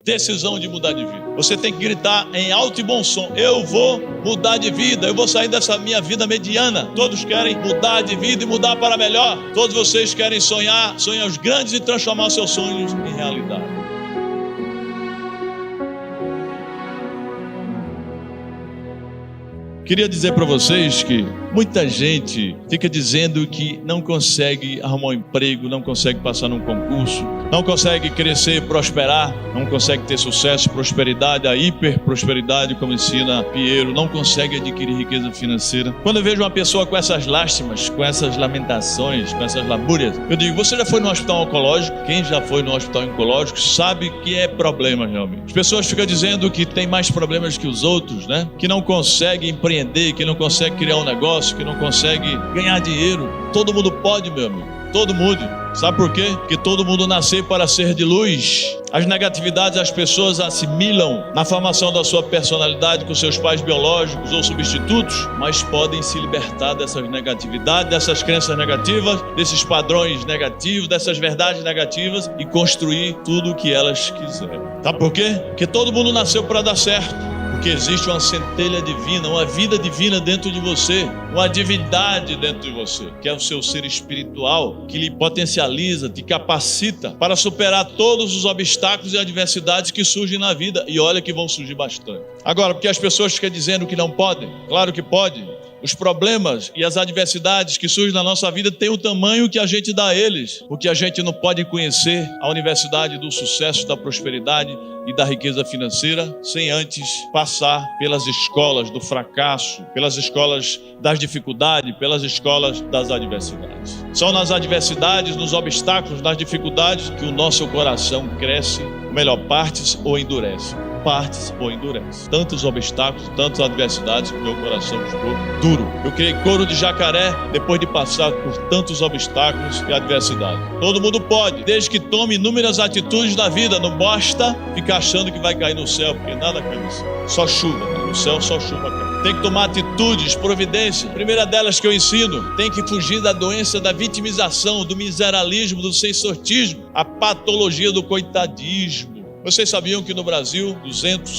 decisão de mudar de vida. Você tem que gritar em alto e bom som: eu vou mudar de vida, eu vou sair dessa minha vida mediana. Todos querem mudar de vida e mudar para melhor. Todos vocês querem sonhar sonhos grandes e transformar seus sonhos em realidade. Queria dizer para vocês que muita gente fica dizendo que não consegue arrumar um emprego, não consegue passar num concurso, não consegue crescer, prosperar, não consegue ter sucesso, prosperidade, a hiperprosperidade, como ensina Pinheiro, não consegue adquirir riqueza financeira. Quando eu vejo uma pessoa com essas lástimas, com essas lamentações, com essas lamúrias, eu digo: você já foi no hospital oncológico? Quem já foi no hospital oncológico sabe que é problema realmente. As pessoas ficam dizendo que tem mais problemas que os outros, né? Que não consegue empreender, que não consegue criar um negócio, que não consegue ganhar dinheiro. Todo mundo pode, meu amigo. Todo mundo. Sabe por quê? Porque todo mundo nasceu para ser de luz. As negatividades as pessoas assimilam na formação da sua personalidade com seus pais biológicos ou substitutos, mas podem se libertar dessas negatividades, dessas crenças negativas, desses padrões negativos, dessas verdades negativas e construir tudo o que elas quiserem. Sabe por quê? Porque todo mundo nasceu para dar certo. Porque existe uma centelha divina, uma vida divina dentro de você, uma divindade dentro de você, que é o seu ser espiritual, que lhe potencializa, te capacita para superar todos os obstáculos e adversidades que surgem na vida. E olha que vão surgir bastante. Agora, porque as pessoas ficam dizendo que não podem, claro que podem. Os problemas e as adversidades que surgem na nossa vida têm o tamanho que a gente dá a eles, porque a gente não pode conhecer a universidade do sucesso, da prosperidade e da riqueza financeira sem antes passar pelas escolas do fracasso, pelas escolas das dificuldades, pelas escolas das adversidades. São nas adversidades, nos obstáculos, nas dificuldades que o nosso coração cresce, ou melhor, partes ou endurece. Partes ou endurece. Tantos obstáculos, tantas adversidades que meu coração ficou duro. Eu criei couro de jacaré depois de passar por tantos obstáculos e adversidades. Todo mundo pode, desde que tome inúmeras atitudes na vida. Não basta ficar achando que vai cair no céu, porque nada cai no céu. Só chuva, no céu só chuva cai. Tem que tomar atitudes, providência. A primeira delas que eu ensino: tem que fugir da doença da vitimização, do miseralismo, do sensortismo, a patologia do coitadismo. Vocês sabiam que no Brasil,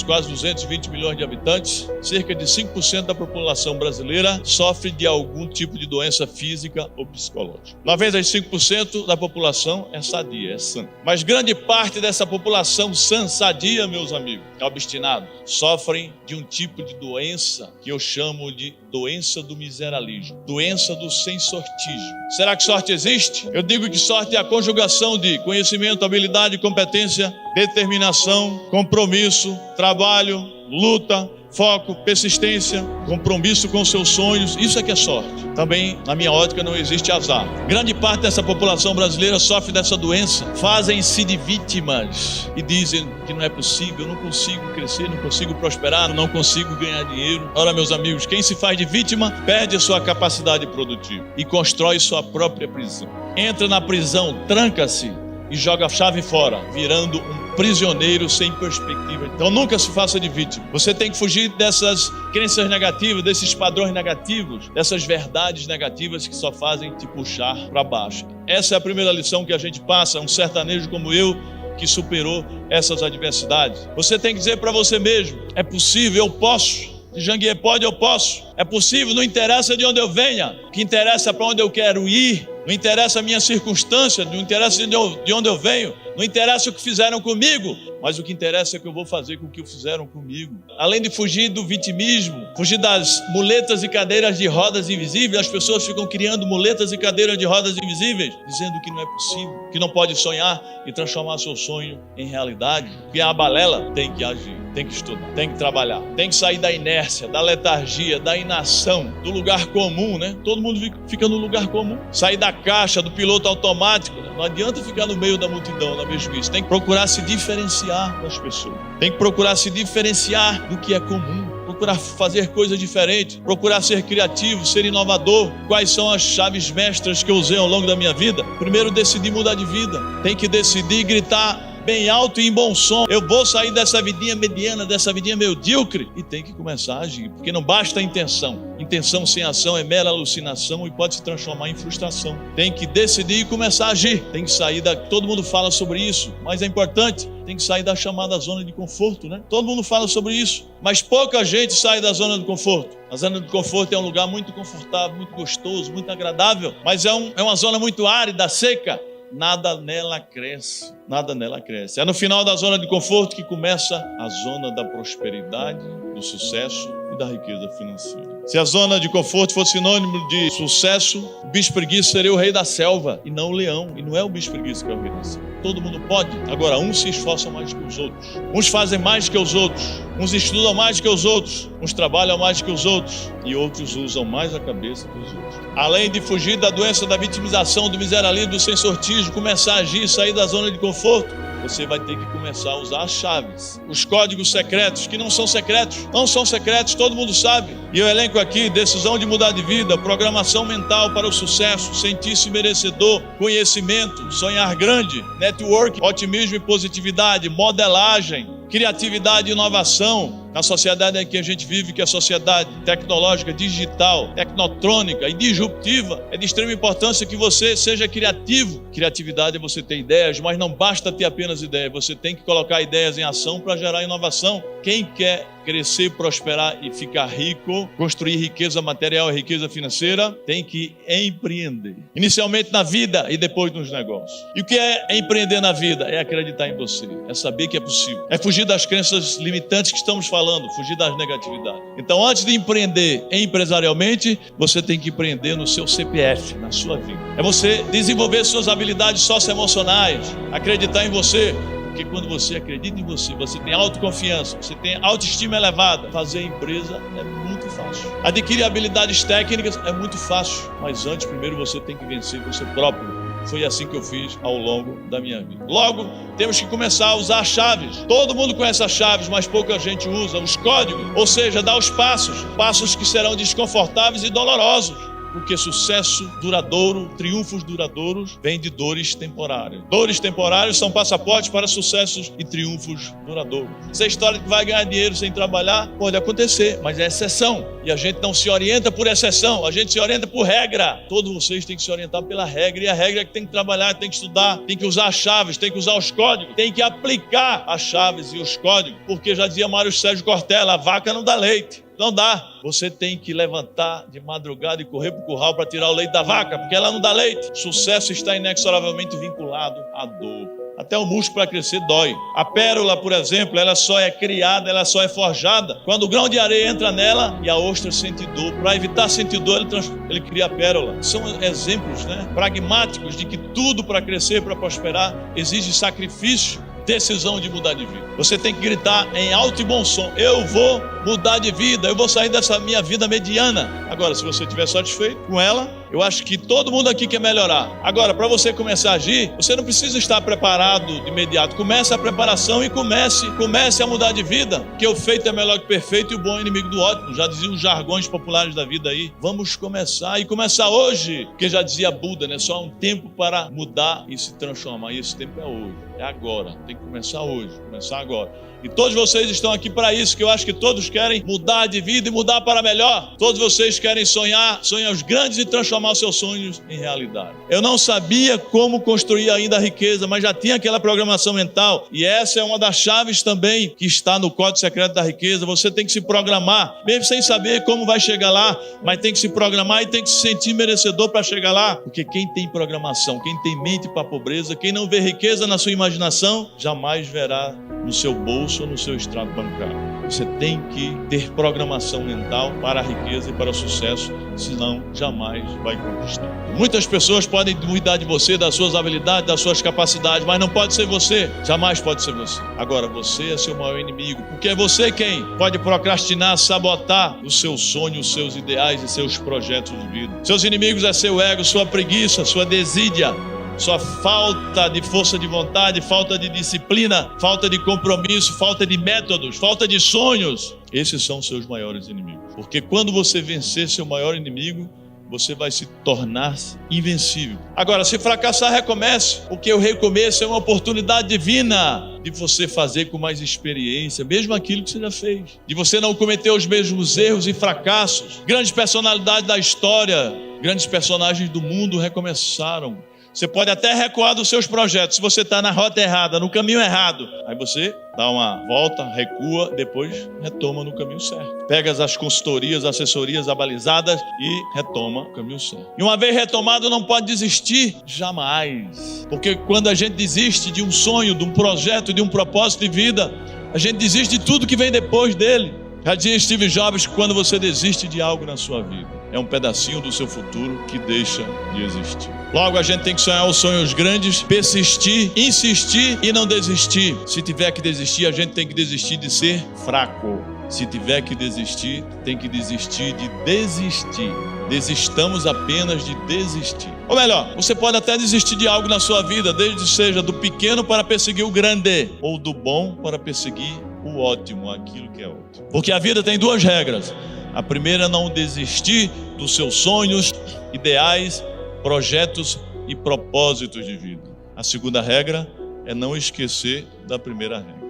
quase 220 milhões de habitantes, cerca de 5% da população brasileira sofre de algum tipo de doença física ou psicológica. 95% da população é sadia, é sã. Mas grande parte dessa população sã, sadia, meus amigos, obstinados, sofrem de um tipo de doença que eu chamo de doença do miseralismo, doença do sensortismo. Será que sorte existe? Eu digo que sorte é a conjugação de conhecimento, habilidade, competência, determinação, compromisso, trabalho, luta, foco, persistência, compromisso com seus sonhos. Isso é que é sorte. Também, na minha ótica, não existe azar. Grande parte dessa população brasileira sofre dessa doença, fazem-se de vítimas e dizem que não é possível, eu não consigo crescer, não consigo prosperar, não consigo ganhar dinheiro. Ora, meus amigos, quem se faz de vítima perde a sua capacidade produtiva e constrói sua própria prisão. Entra na prisão, tranca-se e joga a chave fora, virando um prisioneiro sem perspectiva. Então nunca se faça de vítima. Você tem que fugir dessas crenças negativas, desses padrões negativos, dessas verdades negativas que só fazem te puxar para baixo. Essa é a primeira lição que a gente passa, um sertanejo como eu, que superou essas adversidades. Você tem que dizer para você mesmo: é possível, eu posso. Se Janguier pode, eu posso. É possível, não interessa de onde eu venha. O que interessa é para onde eu quero ir. Não interessa a minha circunstância, não interessa de onde eu venho, não interessa o que fizeram comigo, mas o que interessa é o que eu vou fazer com o que fizeram comigo. Além de fugir do vitimismo, fugir das muletas e cadeiras de rodas invisíveis, as pessoas ficam criando muletas e cadeiras de rodas invisíveis, dizendo que não é possível, que não pode sonhar e transformar seu sonho em realidade. Porque a balela tem que agir, tem que estudar, tem que trabalhar, tem que sair da inércia, da letargia, da inação, do lugar comum, né? Todo mundo fica no lugar comum. Sair da caixa, do piloto automático. Não adianta ficar no meio da multidão, na mesmice. Tem que procurar se diferenciar das pessoas. Tem que procurar se diferenciar do que é comum. Procurar fazer coisas diferentes. Procurar ser criativo, ser inovador. Quais são as chaves mestras que eu usei ao longo da minha vida? Primeiro, decidir mudar de vida. Tem que decidir e gritar bem alto e em bom som. Eu vou sair dessa vidinha mediana, dessa vidinha medíocre, e tem que começar a agir, porque não basta a intenção. Intenção sem ação é mera alucinação e pode se transformar em frustração. Tem que decidir e começar a agir. Tem que sair todo mundo fala sobre isso, mas é importante. Tem que sair da chamada zona de conforto, né? Todo mundo fala sobre isso, mas pouca gente sai da zona de conforto. A zona de conforto é um lugar muito confortável, muito gostoso, muito agradável, mas é uma zona muito árida, seca. Nada nela cresce, nada nela cresce. É no final da zona de conforto que começa a zona da prosperidade, do sucesso e da riqueza financeira. Se a zona de conforto fosse sinônimo de sucesso, o bicho preguiça seria o rei da selva e não o leão. E não é o bicho preguiça que é o rei da selva. Todo mundo pode. Agora, uns se esforçam mais que os outros. Uns fazem mais que os outros. Uns estudam mais que os outros. Uns trabalham mais que os outros. E outros usam mais a cabeça que os outros. Além de fugir da doença da vitimização, do miseralismo, do sem sortijo, começar a agir e sair da zona de conforto, você vai ter que começar a usar as chaves, os códigos secretos, que não são secretos, todo mundo sabe. E eu elenco aqui: decisão de mudar de vida, programação mental para o sucesso, sentir-se merecedor, conhecimento, sonhar grande, network, otimismo e positividade, modelagem, criatividade e inovação. Na sociedade em que a gente vive, que é a sociedade tecnológica, digital, tecnotrônica e disruptiva, é de extrema importância que você seja criativo. Criatividade é você ter ideias, mas não basta ter apenas ideias, você tem que colocar ideias em ação para gerar inovação. Quem quer crescer, prosperar e ficar rico, construir riqueza material e riqueza financeira, tem que empreender. Inicialmente na vida e depois nos negócios. E o que é empreender na vida? É acreditar em você, é saber que é possível, é fugir das crenças limitantes que estamos falando, fugir das negatividades. Então, antes de empreender empresarialmente, você tem que empreender no seu CPF, na sua vida. É você desenvolver suas habilidades socioemocionais, acreditar em você. Porque quando você acredita em você, você tem autoconfiança, você tem autoestima elevada, fazer a empresa é muito fácil. Adquirir habilidades técnicas é muito fácil, mas antes, primeiro, você tem que vencer você próprio. Foi assim que eu fiz ao longo da minha vida. Logo, temos que começar a usar as chaves. Todo mundo conhece as chaves, mas pouca gente usa os códigos, ou seja, dá os passos que serão desconfortáveis e dolorosos. Porque sucesso duradouro, triunfos duradouros, vem de dores temporárias. Dores temporárias são passaportes para sucessos e triunfos duradouros. Essa história que vai ganhar dinheiro sem trabalhar pode acontecer, mas é exceção. E a gente não se orienta por exceção, a gente se orienta por regra. Todos vocês têm que se orientar pela regra. E a regra é que tem que trabalhar, tem que estudar, tem que usar as chaves, tem que usar os códigos, tem que aplicar as chaves e os códigos. Porque já dizia Mário Sérgio Cortella, a vaca não dá leite. Não dá. Você tem que levantar de madrugada e correr para o curral para tirar o leite da vaca, porque ela não dá leite. Sucesso está inexoravelmente vinculado à dor. Até o músculo para crescer dói. A pérola, por exemplo, ela só é criada, ela só é forjada quando o grão de areia entra nela e a ostra sente dor. Para evitar sentir dor, ele cria a pérola. São exemplos, pragmáticos de que tudo para crescer, para prosperar, exige sacrifício. Decisão de mudar de vida. Você tem que gritar em alto e bom som: eu vou mudar de vida, eu vou sair dessa minha vida mediana. Agora, se você estiver satisfeito com ela, eu acho que todo mundo aqui quer melhorar. Agora, para você começar a agir, você não precisa estar preparado de imediato. Comece a preparação e comece a mudar de vida, porque o feito é melhor que o perfeito e o bom é inimigo do ótimo. Já diziam os jargões populares da vida aí. Vamos começar, e começar hoje, porque já dizia Buda, só há um tempo para mudar e se transformar, e esse tempo é hoje, é agora. Tem que começar hoje, começar agora. E todos vocês estão aqui para isso, que eu acho que todos querem mudar de vida e mudar para melhor. Todos vocês querem sonhos grandes e transformar os seus sonhos em realidade. Eu não sabia como construir ainda a riqueza, mas já tinha aquela programação mental. E essa é uma das chaves também que está no Código Secreto da Riqueza. Você tem que se programar, mesmo sem saber como vai chegar lá, mas tem que se programar e tem que se sentir merecedor para chegar lá. Porque quem tem programação, quem tem mente para a pobreza, quem não vê riqueza na sua imaginação, jamais verá no seu bolso ou no seu extrato bancário. Você tem que ter programação mental para a riqueza e para o sucesso, senão jamais vai conquistar. Muitas pessoas podem duvidar de você, das suas habilidades, das suas capacidades, mas não pode ser você, jamais pode ser você. Agora, você é seu maior inimigo, porque é você quem pode procrastinar, sabotar o seu sonho, os seus ideais e seus projetos de vida. Seus inimigos é seu ego, sua preguiça, sua desídia, sua falta de força de vontade, falta de disciplina, falta de compromisso, falta de métodos, falta de sonhos. Esses são seus maiores inimigos. Porque quando você vencer seu maior inimigo, você vai se tornar invencível. Agora, se fracassar, recomece, porque o recomeço é uma oportunidade divina de você fazer com mais experiência, mesmo aquilo que você já fez, de você não cometer os mesmos erros e fracassos. Grandes personalidades da história, grandes personagens do mundo recomeçaram. Você pode até recuar dos seus projetos, se você está na rota errada, no caminho errado. Aí você dá uma volta, recua, depois retoma no caminho certo. Pega as consultorias, assessorias abalizadas e retoma o caminho certo. E uma vez retomado, não pode desistir jamais. Porque quando a gente desiste de um sonho, de um projeto, de um propósito de vida, a gente desiste de tudo que vem depois dele. Já dizia Steve Jobs que quando você desiste de algo na sua vida, é um pedacinho do seu futuro que deixa de existir. Logo, a gente tem que sonhar os sonhos grandes, persistir, insistir e não desistir. Se tiver que desistir, a gente tem que desistir de ser fraco. Se tiver que desistir, tem que desistir de desistir. Desistamos apenas de desistir. Ou melhor, você pode até desistir de algo na sua vida, desde que seja do pequeno para perseguir o grande, ou do bom para perseguir o ótimo, aquilo que é ótimo. Porque a vida tem duas regras. A primeira é não desistir dos seus sonhos, ideais, projetos e propósitos de vida. A segunda regra é não esquecer da primeira regra.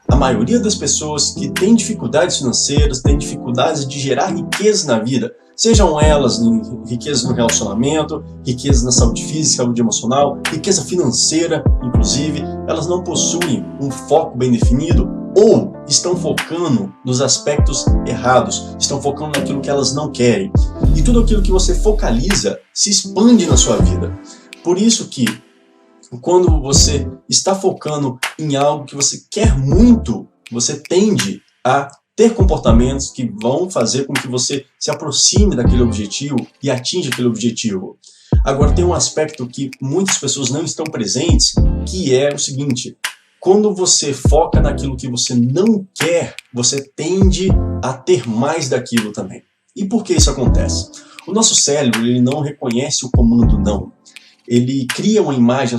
A maioria das pessoas que tem dificuldades financeiras, tem dificuldades de gerar riqueza na vida, sejam elas riqueza no relacionamento, riqueza na saúde física, saúde emocional, riqueza financeira, inclusive, elas não possuem um foco bem definido ou estão focando nos aspectos errados, estão focando naquilo que elas não querem. E tudo aquilo que você focaliza se expande na sua vida. Por isso que quando você está focando em algo que você quer muito, você tende a ter comportamentos que vão fazer com que você se aproxime daquele objetivo e atinja aquele objetivo. Agora, tem um aspecto que muitas pessoas não estão presentes, que é o seguinte: quando você foca naquilo que você não quer, você tende a ter mais daquilo também. E por que isso acontece? O nosso cérebro, ele não reconhece o comando não. Ele cria uma imagem,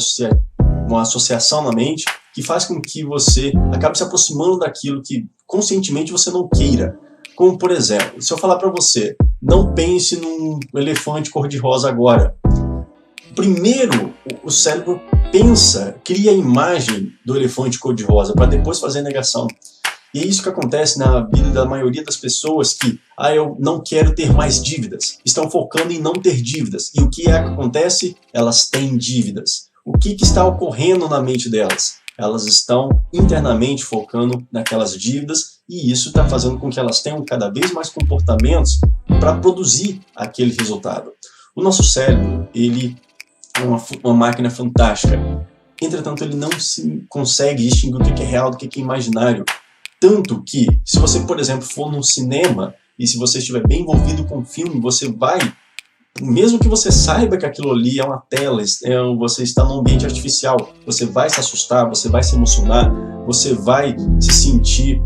uma associação na mente que faz com que você acabe se aproximando daquilo que conscientemente você não queira. Como, por exemplo, se eu falar para você, não pense num elefante cor-de-rosa agora. Primeiro, o cérebro pensa, cria a imagem do elefante cor-de-rosa para depois fazer a negação. E é isso que acontece na vida da maioria das pessoas que, eu não quero ter mais dívidas. Estão focando em não ter dívidas. E o que é que acontece? Elas têm dívidas. O que está ocorrendo na mente delas? Elas estão internamente focando naquelas dívidas e isso está fazendo com que elas tenham cada vez mais comportamentos para produzir aquele resultado. O nosso cérebro, ele é uma máquina fantástica. Entretanto, ele não se consegue distinguir o que é real do que é imaginário. Tanto que, se você, por exemplo, for num cinema e se você estiver bem envolvido com o filme, você vai, mesmo que você saiba que aquilo ali é uma tela, você está num ambiente artificial, você vai se assustar, você vai se emocionar, você vai se sentir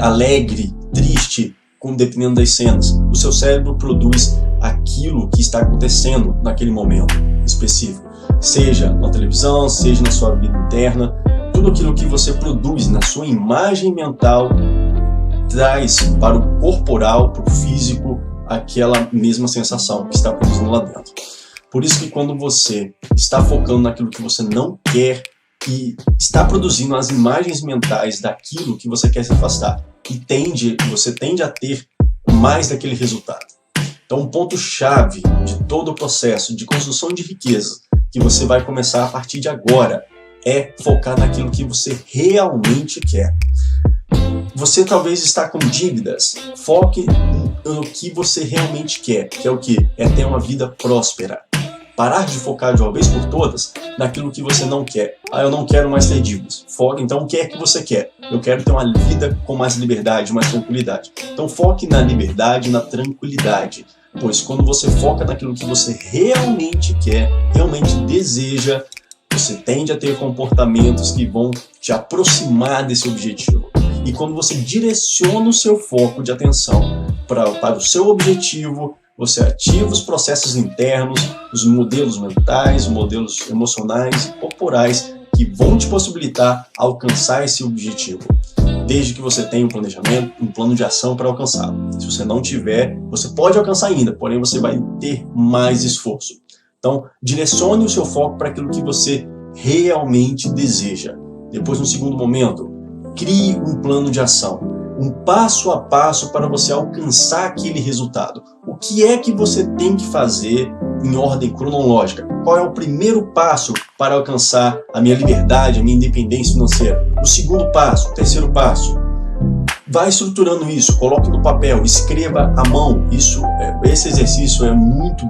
alegre, triste, dependendo das cenas. O seu cérebro produz aquilo que está acontecendo naquele momento específico, seja na televisão, seja na sua vida interna. Tudo aquilo que você produz na sua imagem mental traz para o corporal, para o físico, aquela mesma sensação que está produzindo lá dentro. Por isso que quando você está focando naquilo que você não quer e está produzindo as imagens mentais daquilo que você quer se afastar, e você tende a ter mais daquele resultado. Então, um ponto-chave de todo o processo de construção de riqueza que você vai começar a partir de agora é focar naquilo que você realmente quer. Você talvez está com dívidas. Foque no que você realmente quer, que é o quê? É ter uma vida próspera. Parar de focar de uma vez por todas naquilo que você não quer. Eu não quero mais ter dívidas. Foque, então, o que é que você quer? Eu quero ter uma vida com mais liberdade, mais tranquilidade. Então, foque na liberdade, na tranquilidade. Pois quando você foca naquilo que você realmente quer, realmente deseja, você tende a ter comportamentos que vão te aproximar desse objetivo. E quando você direciona o seu foco de atenção para o seu objetivo, você ativa os processos internos, os modelos mentais, modelos emocionais e corporais que vão te possibilitar alcançar esse objetivo. desde que você tenha um planejamento, um plano de ação para alcançá-lo. Se você não tiver, você pode alcançar ainda, porém você vai ter mais esforço. Então, direcione o seu foco para aquilo que você realmente deseja. Depois, no segundo momento, crie um plano de ação, um passo a passo para você alcançar aquele resultado. O que é que você tem que fazer em ordem cronológica? Qual é o primeiro passo para alcançar a minha liberdade, a minha independência financeira? O segundo passo, o terceiro passo. Vai estruturando isso, coloque no papel, escreva à mão. Esse exercício é muito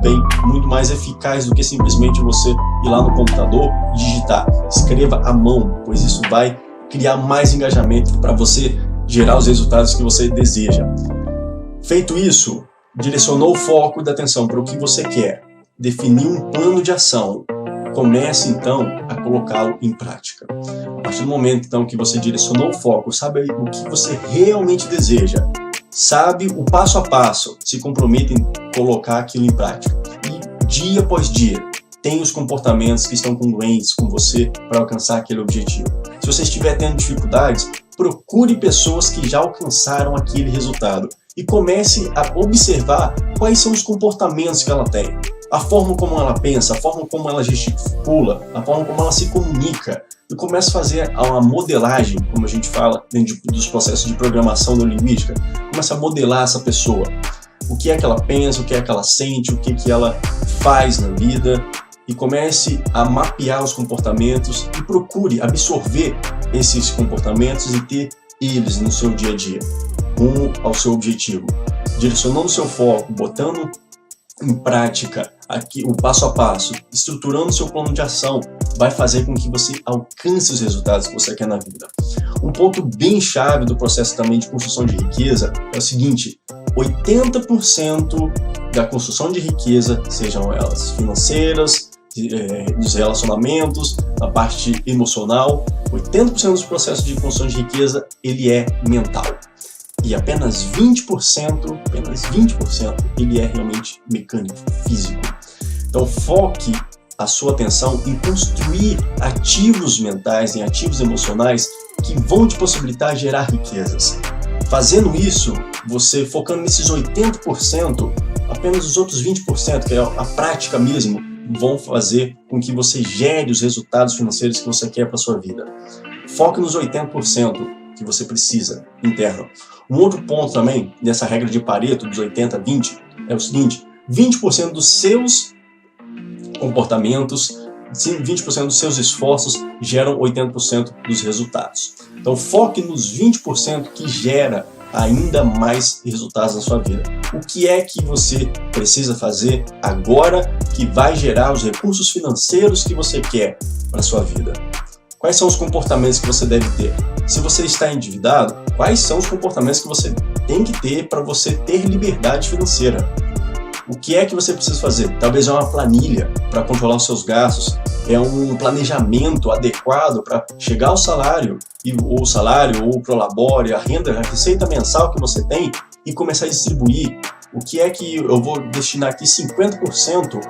mais eficaz do que simplesmente você ir lá no computador e digitar. Escreva à mão, pois isso vai criar mais engajamento para você gerar os resultados que você deseja. Feito isso, direcionou o foco da atenção para o que você quer, definiu um plano de ação, comece então a colocá-lo em prática. A partir do momento então que você direcionou o foco, sabe o que você realmente deseja, sabe o passo a passo, se compromete em colocar aquilo em prática. E dia após dia, tem os comportamentos que estão congruentes com você para alcançar aquele objetivo. Se você estiver tendo dificuldades, procure pessoas que já alcançaram aquele resultado e comece a observar quais são os comportamentos que ela tem, a forma como ela pensa, a forma como ela gesticula, a forma como ela se comunica, e comece a fazer uma modelagem, como a gente fala dentro dos processos de programação neurolinguística. Comece a modelar essa pessoa, o que é que ela pensa, o que é que ela sente, o que é que ela faz na vida, e comece a mapear os comportamentos e procure absorver esses comportamentos e ter eles no seu dia a dia, rumo ao seu objetivo, direcionando o seu foco, botando em prática aqui o passo a passo, estruturando o seu plano de ação, vai fazer com que você alcance os resultados que você quer na vida. Um ponto bem chave do processo também de construção de riqueza é o seguinte: 80% da construção de riqueza, sejam elas financeiras, dos relacionamentos, da parte emocional, 80% dos processos de construção de riqueza, ele é mental. E apenas 20% ele é realmente mecânico, físico. Então foque a sua atenção em construir ativos mentais, em ativos emocionais que vão te possibilitar gerar riquezas. Fazendo isso, você focando nesses 80%, apenas os outros 20%, que é a prática mesmo, vão fazer com que você gere os resultados financeiros que você quer para a sua vida. Foque nos 80% que você precisa, interno. Um outro ponto também, dessa regra de Pareto, dos 80-20, é o seguinte: 20% dos seus comportamentos, 20% dos seus esforços geram 80% dos resultados. Então foque nos 20% que gera ainda mais resultados na sua vida. O que é que você precisa fazer agora que vai gerar os recursos financeiros que você quer para a sua vida? Quais são os comportamentos que você deve ter? Se você está endividado, quais são os comportamentos que você tem que ter para você ter liberdade financeira? O que é que você precisa fazer? Talvez é uma planilha para controlar os seus gastos, é um planejamento adequado para chegar ao salário, ou o Prolabore, a renda, a receita mensal que você tem, e começar a distribuir. O que é que eu vou destinar aqui 50%